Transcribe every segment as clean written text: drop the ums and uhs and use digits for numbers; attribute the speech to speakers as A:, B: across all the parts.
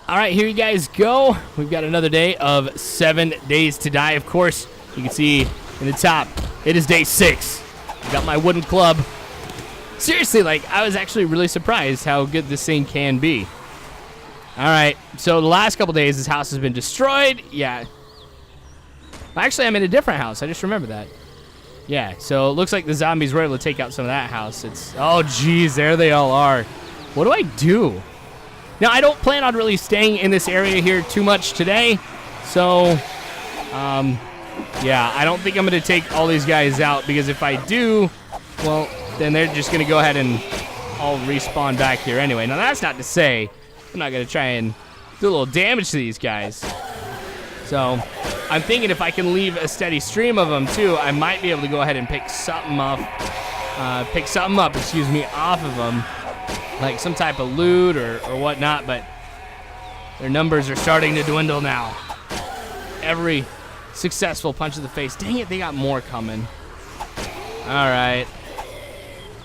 A: All right, here you guys go. We've got another day of 7 days to die. Of course, you can see in the top, it is day 6. I got my wooden club. Seriously, like, I was actually really surprised how good this thing can be. All right, so the last couple days, this house has been destroyed. Yeah. Actually, I'm in a different house. I just remembered that. Yeah, so it looks like the zombies were able to take out some of that house. Oh, geez, there they all are. What do I do? Now, I don't plan on really staying in this area here too much today. So, yeah, I don't think I'm going to take all these guys out, because if I do, well, then they're just going to go ahead and all respawn back here anyway. Now, that's not to say I'm not going to try and do a little damage to these guys. So, I'm thinking if I can leave a steady stream of them, too, I might be able to go ahead and pick something up, off of them. Like some type of loot or whatnot, but their numbers are starting to dwindle now. Every successful punch to the face. Dang it, they got more coming. All right.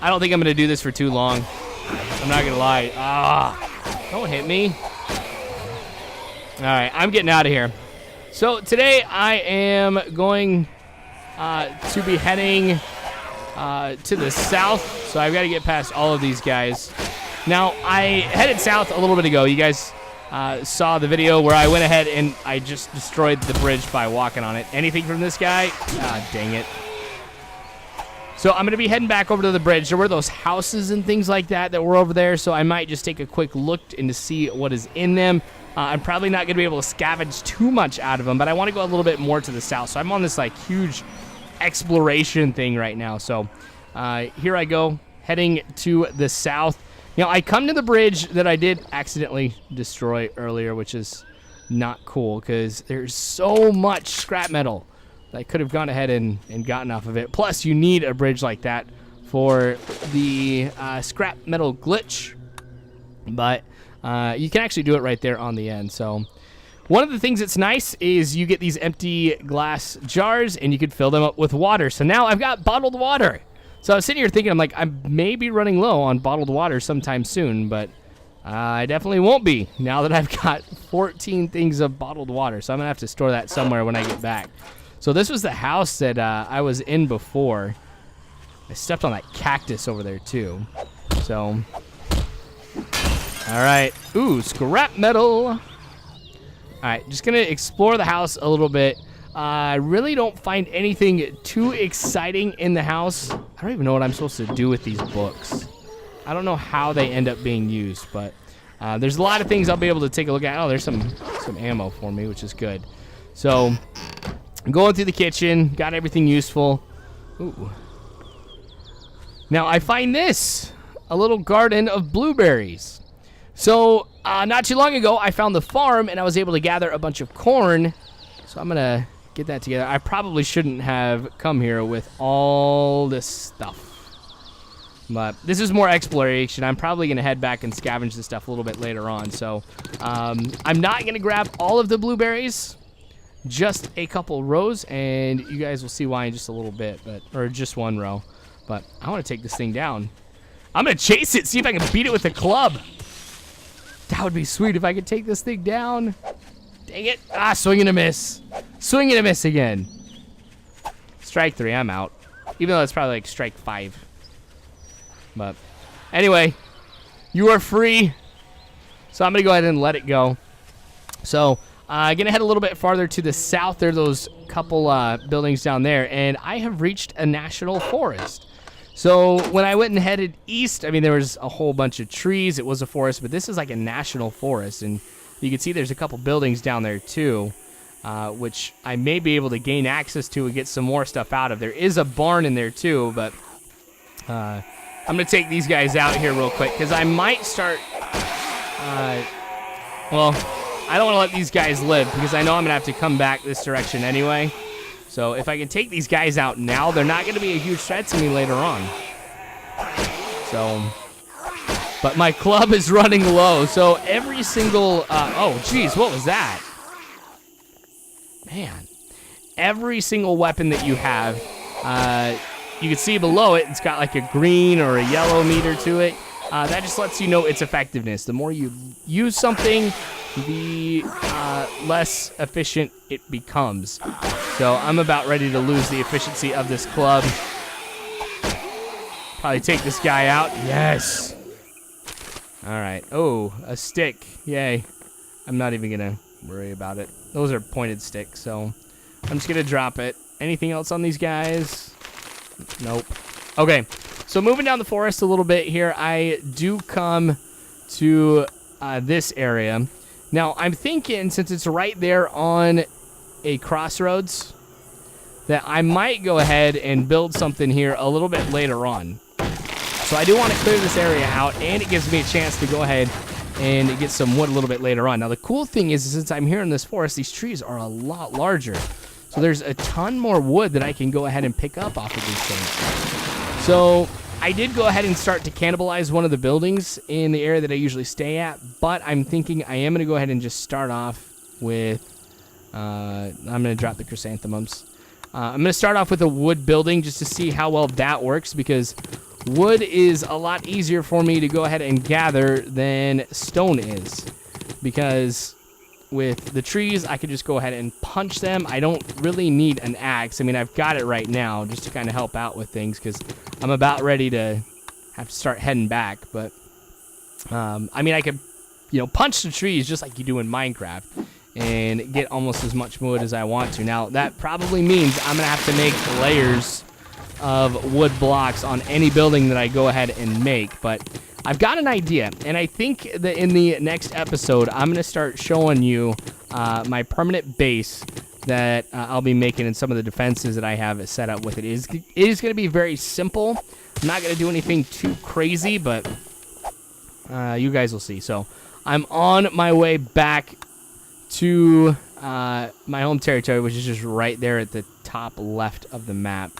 A: I don't think I'm going to do this for too long. I'm not going to lie. Don't hit me. All right, I'm getting out of here. So today I am going to be heading to the south. So I've got to get past all of these guys. Now, I headed south a little bit ago. You guys saw the video where I went ahead and I just destroyed the bridge by walking on it. Anything from this guy? Dang it. So I'm going to be heading back over to the bridge. There were those houses and things like that were over there, so I might just take a quick look and to see what is in them. I'm probably not going to be able to scavenge too much out of them, but I want to go a little bit more to the south. So I'm on this like huge exploration thing right now. So here I go, heading to the south. You know, I come to the bridge that I did accidentally destroy earlier, which is not cool because there's so much scrap metal that I could have gone ahead and gotten off of it. Plus, you need a bridge like that for the scrap metal glitch, but you can actually do it right there on the end. So one of the things that's nice is you get these empty glass jars and you can fill them up with water. So now I've got bottled water. So I was sitting here thinking, I'm like, I may be running low on bottled water sometime soon, but I definitely won't be now that I've got 14 things of bottled water. So I'm going to have to store that somewhere when I get back. So this was the house that I was in before. I stepped on that cactus over there, too. So, all right. Ooh, scrap metal. All right, just going to explore the house a little bit. I really don't find anything too exciting in the house. I don't even know what I'm supposed to do with these books. I don't know how they end up being used, but there's a lot of things I'll be able to take a look at. Oh, there's some ammo for me, which is good. So I'm going through the kitchen, got everything useful. Ooh. Now I find this, a little garden of blueberries. So not too long ago, I found the farm, and I was able to gather a bunch of corn. So I'm going to get that together. I probably shouldn't have come here with all this stuff. But this is more exploration. I'm probably going to head back and scavenge this stuff a little bit later on. So I'm not going to grab all of the blueberries, just a couple rows, and you guys will see why in just a little bit, or just one row. But I want to take this thing down. I'm going to chase it, see if I can beat it with a club. That would be sweet if I could take this thing down. Dang it. Swing and a miss. Swing and a miss again. Strike 3, I'm out. Even though it's probably like strike 5. But anyway, you are free. So I'm going to go ahead and let it go. So I'm going to head a little bit farther to the south. There are those couple buildings down there. And I have reached a national forest. So when I went and headed east, I mean, there was a whole bunch of trees. It was a forest, but this is like a national forest. And you can see there's a couple buildings down there too, which I may be able to gain access to and get some more stuff out of. There is a barn in there too, but I'm going to take these guys out here real quick because I might start... well, I don't want to let these guys live because I know I'm going to have to come back this direction anyway. So if I can take these guys out now, they're not going to be a huge threat to me later on. So... But my club is running low, so every single... oh, geez, what was that? Man. Every single weapon that you have, you can see below it, it's got like a green or a yellow meter to it. That just lets you know its effectiveness. The more you use something, the less efficient it becomes. So I'm about ready to lose the efficiency of this club. Probably take this guy out. Yes. All right. Oh, a stick. Yay. I'm not even going to worry about it. Those are pointed sticks, so I'm just going to drop it. Anything else on these guys? Nope. Okay. So moving down the forest a little bit here, I do come to this area. Now, I'm thinking, since it's right there on a crossroads, that I might go ahead and build something here a little bit later on. So I do want to clear this area out, and it gives me a chance to go ahead and get some wood a little bit later on. Now, the cool thing is, since I'm here in this forest, these trees are a lot larger. So there's a ton more wood that I can go ahead and pick up off of these things. So I did go ahead and start to cannibalize one of the buildings in the area that I usually stay at, but I'm thinking I am going to go ahead and just start off with, I'm going to drop the chrysanthemums. I'm going to start off with a wood building just to see how well that works, because wood is a lot easier for me to go ahead and gather than stone is, because with the trees, I could just go ahead and punch them. I don't really need an axe. I mean, I've got it right now just to kind of help out with things, because I'm about ready to have to start heading back. But, I mean, I could, punch the trees just like you do in Minecraft and get almost as much wood as I want to. Now, that probably means I'm going to have to make layers of wood blocks on any building that I go ahead and make, but I've got an idea, and I think that in the next episode, I'm going to start showing you my permanent base that I'll be making and some of the defenses that I have set up with it. It is going to be very simple. I'm not going to do anything too crazy, but you guys will see. So I'm on my way back to my home territory, which is just right there at the top left of the map.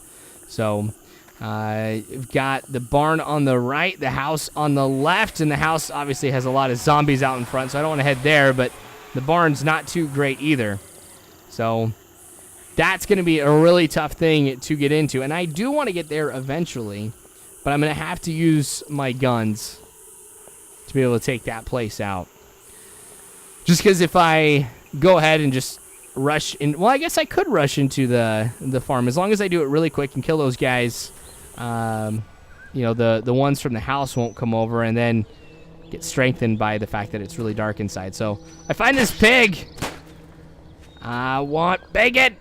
A: So we've got the barn on the right, the house on the left, and the house obviously has a lot of zombies out in front, so I don't want to head there, but the barn's not too great either. So that's going to be a really tough thing to get into, and I do want to get there eventually, but I'm going to have to use my guns to be able to take that place out. Just because if I go ahead and just rush in, well, I guess I could rush into the farm as long as I do it really quick and kill those guys. The ones from the house won't come over and then get strengthened by the fact that it's really dark inside. So I find this pig. I want bacon.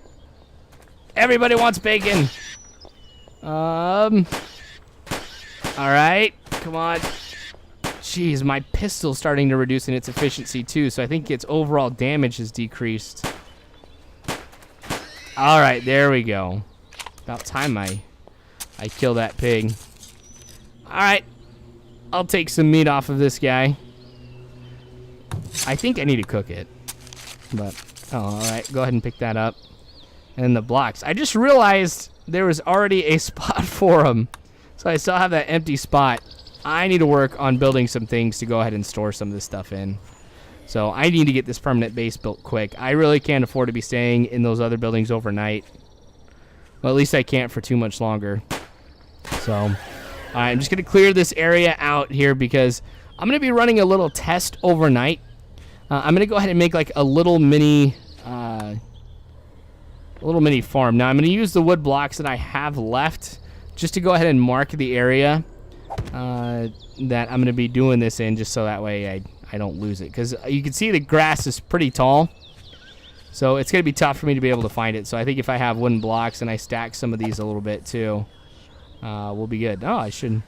A: Everybody wants bacon. All right, come on. Jeez, my pistol's starting to reduce in its efficiency too, so I think its overall damage has decreased. All right, there we go. About time I kill that pig. All right, I'll take some meat off of this guy. I think I need to cook it, but all right, go ahead and pick that up. And the blocks. I just realized there was already a spot for them, so I still have that empty spot. I need to work on building some things to go ahead and store some of this stuff in. So I need to get this permanent base built quick. I really can't afford to be staying in those other buildings overnight. Well, at least I can't for too much longer. So, all right, I'm just going to clear this area out here because I'm going to be running a little test overnight. I'm going to go ahead and make like a little mini farm. Now, I'm going to use the wood blocks that I have left just to go ahead and mark the area that I'm going to be doing this in, just so that way I don't lose it. Because you can see the grass is pretty tall, so it's going to be tough for me to be able to find it. So I think if I have wooden blocks and I stack some of these a little bit too, we'll be good. Oh, I should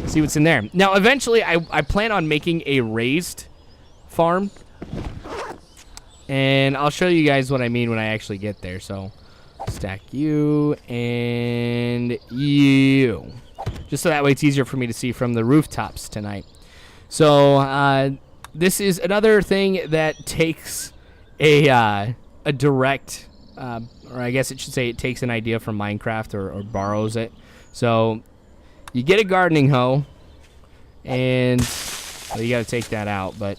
A: see what's in there. Now, eventually, I plan on making a raised farm, and I'll show you guys what I mean when I actually get there. So stack you and you, just so that way it's easier for me to see from the rooftops tonight. So this is another thing that takes a direct, or I guess it should say it takes an idea from Minecraft or borrows it. So you get a gardening hoe, and well, you got to take that out, but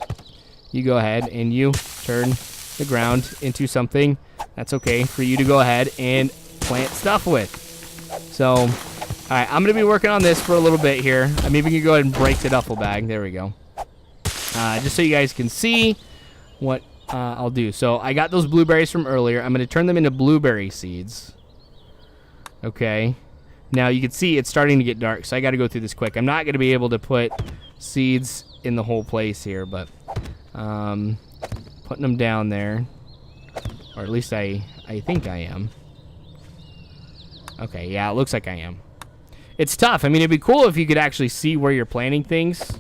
A: you go ahead and you turn the ground into something that's okay for you to go ahead and plant stuff with. So, all right, I'm going to be working on this for a little bit here. I'm even going to go ahead and break the duffel bag. There we go. Just so you guys can see, what I'll do. So I got those blueberries from earlier. I'm going to turn them into blueberry seeds. Okay. Now you can see it's starting to get dark, so I got to go through this quick. I'm not going to be able to put seeds in the whole place here, but putting them down there, or at least I think I am. Okay, yeah, it looks like I am. It's tough. I mean, it'd be cool if you could actually see where you're planting things,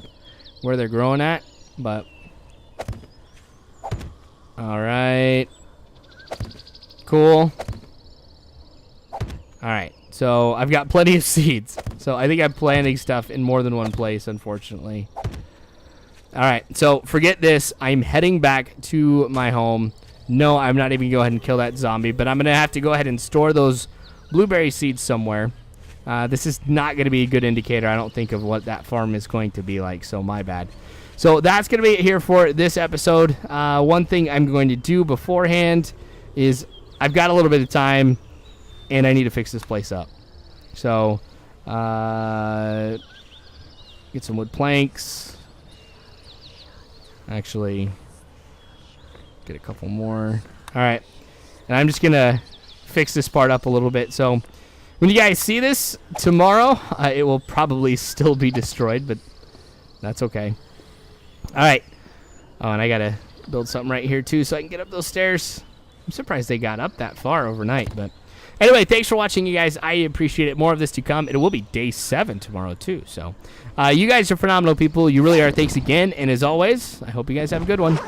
A: where they're growing at, but all right. Cool. All right. So I've got plenty of seeds. So I think I'm planting stuff in more than one place, unfortunately. All right. So forget this. I'm heading back to my home. No, I'm not even going to go ahead and kill that zombie, but I'm going to have to go ahead and store those blueberry seeds somewhere. This is not going to be a good indicator, I don't think, of what that farm is going to be like, so my bad. So that's going to be it here for this episode. One thing I'm going to do beforehand is I've got a little bit of time, and I need to fix this place up. So, get some wood planks. Actually, get a couple more. All right. And I'm just going to fix this part up a little bit. So, when you guys see this tomorrow, it will probably still be destroyed, but that's okay. All right. Oh, and I got to build something right here, too, so I can get up those stairs. I'm surprised they got up that far overnight, but anyway, thanks for watching, you guys. I appreciate it. More of this to come. It will be day 7 tomorrow, too. So, you guys are phenomenal people. You really are. Thanks again. And as always, I hope you guys have a good one.